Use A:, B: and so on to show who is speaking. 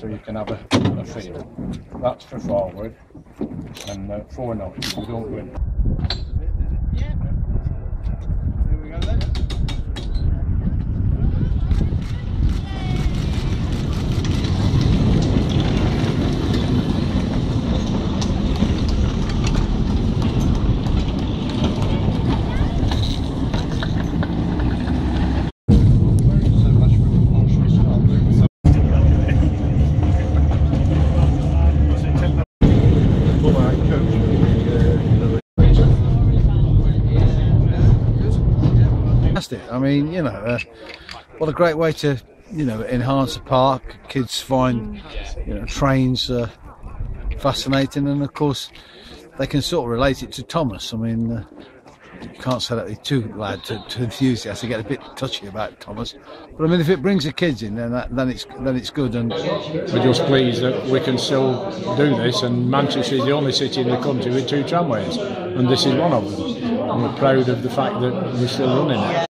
A: so you can have a feel. That's for forward, and 4 knots, you don't go in. Here we go then.
B: I mean, you know, what a great way to, you know, enhance the park. Kids find, you know, trains fascinating, and of course they can sort of relate it to Thomas. I mean, you can't say that he's too loud to enthusiasts. They get a bit touchy about Thomas, but I mean, if it brings the kids in, then it's good. And
A: we're just pleased that we can still do this, and Manchester is the only city in the country with 2 tramways, and this is one of them. And we're proud of the fact that we're still running it.